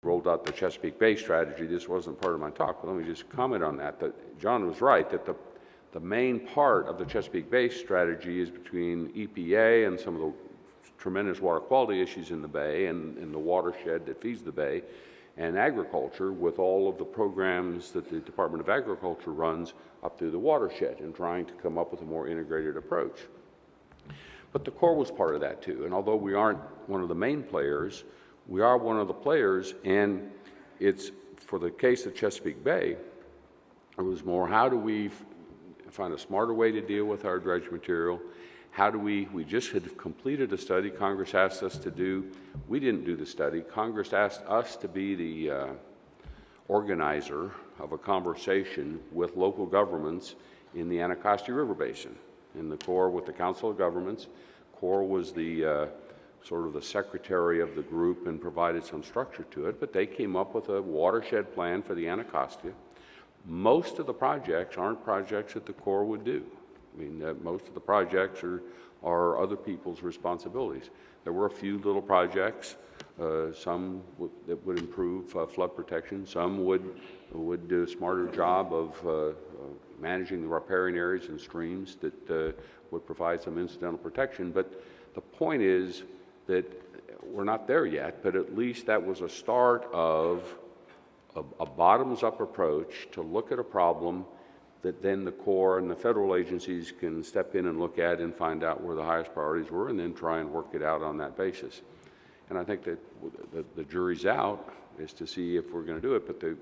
rolled out the Chesapeake Bay strategy. This wasn't part of my talk, but let me just comment on that. That John was right, that the main part of the Chesapeake Bay strategy is between EPA and some of the tremendous water quality issues in the bay and the watershed that feeds the bay, and agriculture, with all of the programs that the Department of Agriculture runs up through the watershed and trying to come up with a more integrated approach. But the Corps was part of that too, and although we aren't one of the main players, we are one of the players, and it's, for the case of Chesapeake Bay, it was more, how do we find a smarter way to deal with our dredge material? How do we just had completed a study Congress asked us to do. We didn't do the study. Congress asked us to be the organizer of a conversation with local governments in the Anacostia River Basin. In the Corps, with the Council of Governments, Corps was the sort of the secretary of the group and provided some structure to it, but they came up with a watershed plan for the Anacostia. Most of the projects aren't projects that the Corps would do. I mean, most of the projects are other people's responsibilities. There were a few little projects, some that would improve flood protection, some would do a smarter job of managing the riparian areas and streams that would provide some incidental protection. But the point is that we're not there yet, but at least that was a start of a bottoms-up approach to look at a problem that then the Corps and the federal agencies can step in and look at and find out where the highest priorities were and then try and work it out on that basis. And I think that the jury's out as to see if we're going to do it, but the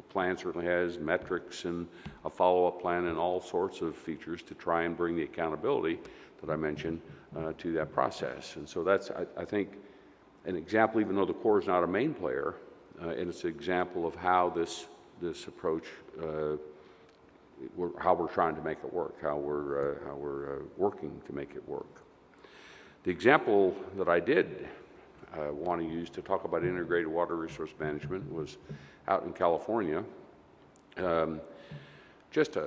plan certainly has metrics and a follow-up plan and all sorts of features to try and bring the accountability that I mentioned to that process. And so that's, I think, an example, even though the Corps is not a main player, and it's an example of how this approach, how we're trying to make it work, how we're working to make it work. The example that I did want to use to talk about integrated water resource management was out in California. Just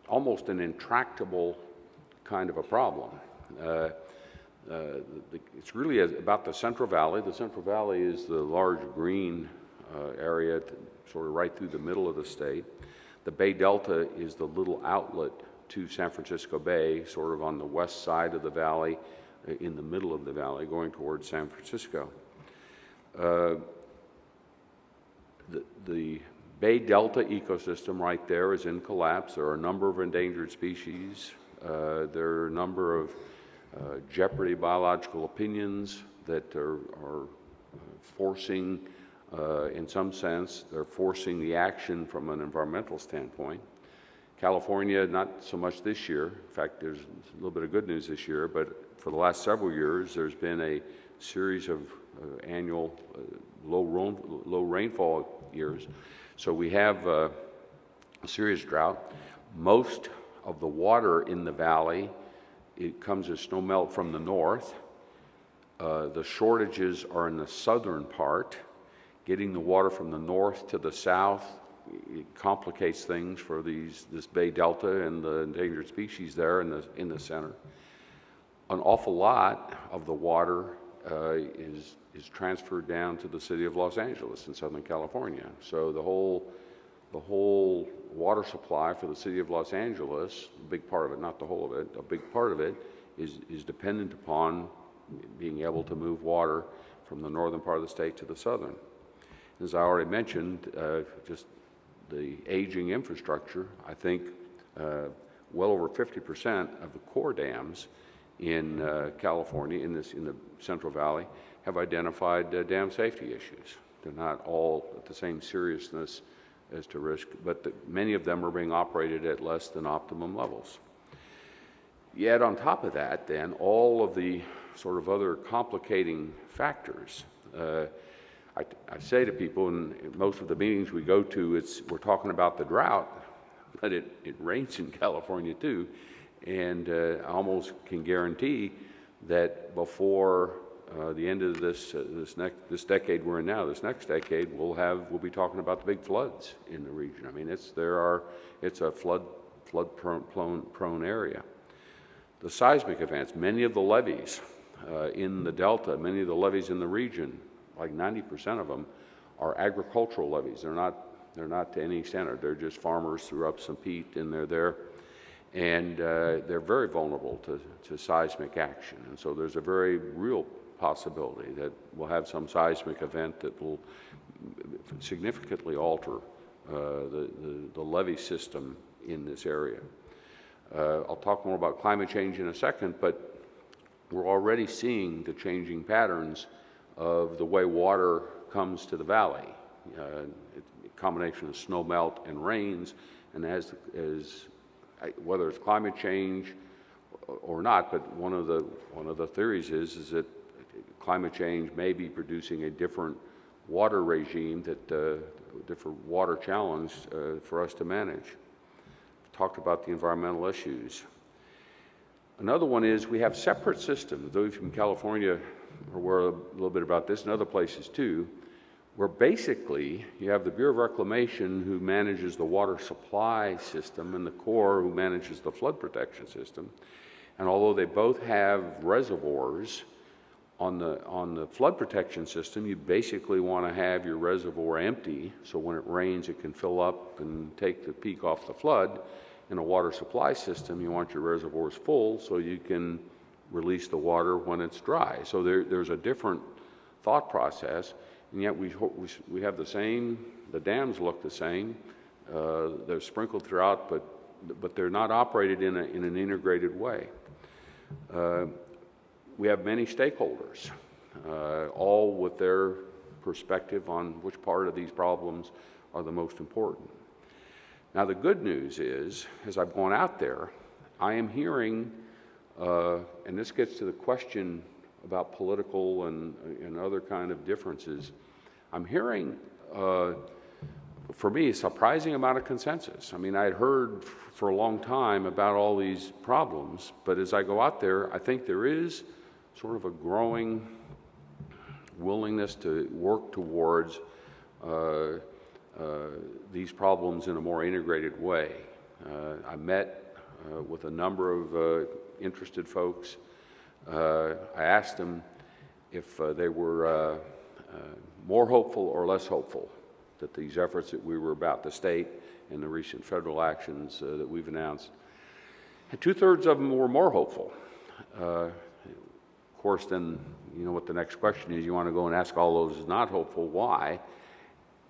almost an intractable kind of a problem. It's really about the Central Valley. The Central Valley is the large green area sort of right through the middle of the state. The Bay Delta is the little outlet to San Francisco Bay, sort of on the west side of the valley, in the middle of the valley, going towards San Francisco. The Bay Delta ecosystem right there is in collapse. There are a number of endangered species. There are a number of jeopardy biological opinions that are forcing, in some sense, they're forcing the action from an environmental standpoint. California, not so much this year. In fact, there's a little bit of good news this year, but for the last several years, there's been a series of annual low rainfall years. So we have a serious drought. Most of the water in the valley, it comes as snowmelt from the north. The shortages are in the southern part. Getting the water from the north to the south, it complicates things for this Bay Delta and the endangered species there in the center. An awful lot of the water is transferred down to the city of Los Angeles in Southern California. So the whole water supply for the city of Los Angeles, a big part of it, not the whole of it, a big part of it is dependent upon being able to move water from the northern part of the state to the southern. As I already mentioned, just the aging infrastructure, I think well over 50% of the core dams in California, in the Central Valley, have identified dam safety issues. They're not all at the same seriousness as to risk, but many of them are being operated at less than optimum levels. Yet on top of that, then, all of the sort of other complicating factors. I say to people in most of the meetings we go to, we're talking about the drought, but it rains in California too, and I almost can guarantee that before the end of this decade we're in now, this next decade, we'll be talking about the big floods in the region. I mean, it's a flood-prone area. The seismic events, many of the levees in the Delta, many of the levees in the region like 90% of them, are agricultural levees. They're not to any standard. They're just farmers threw up some peat and they're there. And they're very vulnerable to seismic action. And so there's a very real possibility that we'll have some seismic event that will significantly alter the levee system in this area. I'll talk more about climate change in a second, but we're already seeing the changing patterns of the way water comes to the valley. A combination of snow melt and rains, and whether it's climate change or not, but one of the theories is that climate change may be producing a different water regime, different water challenge for us to manage. Talked about the environmental issues. Another one is we have separate systems. Those from California are aware a little bit about this, and other places too, where basically you have the Bureau of Reclamation who manages the water supply system and the Corps who manages the flood protection system. And although they both have reservoirs, on the flood protection system, you basically want to have your reservoir empty so when it rains it can fill up and take the peak off the flood. In a water supply system, you want your reservoirs full so you can release the water when it's dry. So there's a different thought process. And yet we have the same, the dams look the same, they're sprinkled throughout, but they're not operated in an integrated way. We have many stakeholders, all with their perspective on which part of these problems are the most important. Now the good news is, as I've gone out there, I am hearing, and this gets to the question about political and other kind of differences, I'm hearing, for me, a surprising amount of consensus. I mean, I'd heard for a long time about all these problems, but as I go out there, I think there is sort of a growing willingness to work towards these problems in a more integrated way. I met with a number of interested folks. I asked them if they were more hopeful or less hopeful that these efforts that we were about, the state and the recent federal actions that we've announced. And 2/3 of them were more hopeful. Of course, then you know what the next question is. You want to go and ask all those not hopeful why.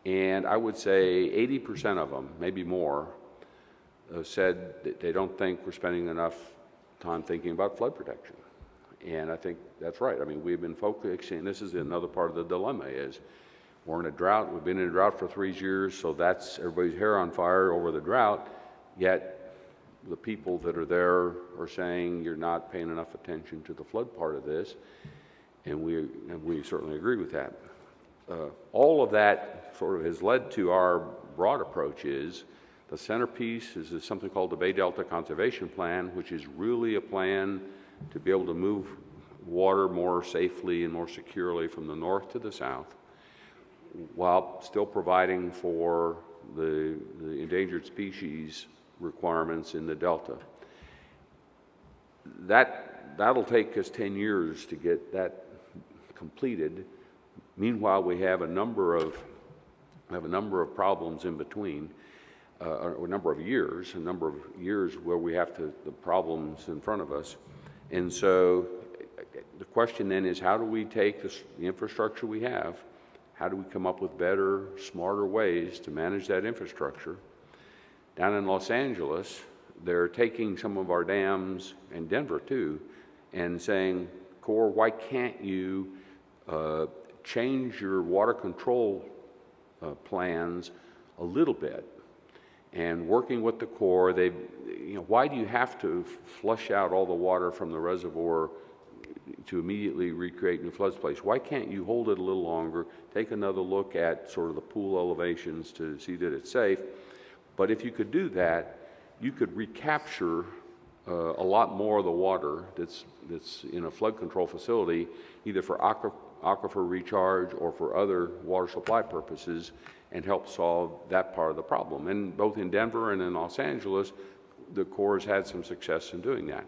And I would say 80% of them, maybe more, said that they don't think we're spending enough time thinking about flood protection. And I think that's right. I mean, we've been focusing, this is another part of the dilemma, is we're in a drought. We've been in a drought for 3 years, so that's everybody's hair on fire over the drought, yet the people that are there are saying you're not paying enough attention to the flood part of this, and we certainly agree with that. All of that sort of has led to our broad approach is the centerpiece is something called the Bay Delta Conservation Plan, which is really a plan to be able to move water more safely and more securely from the north to the south, while still providing for the endangered species requirements in the Delta. That'll take us 10 years to get that completed. Meanwhile, we have a number of problems in between, a number of years where we have the problems in front of us. And so the question then is, how do we take the infrastructure we have, how do we come up with better, smarter ways to manage that infrastructure? Down in Los Angeles, they're taking some of our dams, and Denver too, and saying, Corps, why can't you change your water control plans a little bit? And working with the Corps, why do you have to flush out all the water from the reservoir to immediately recreate new floodplains? Why can't you hold it a little longer, take another look at sort of the pool elevations to see that it's safe? But if you could do that, you could recapture a lot more of the water that's in a flood control facility, either for aquifer recharge or for other water supply purposes, and help solve that part of the problem. And both in Denver and in Los Angeles, the Corps has had some success in doing that.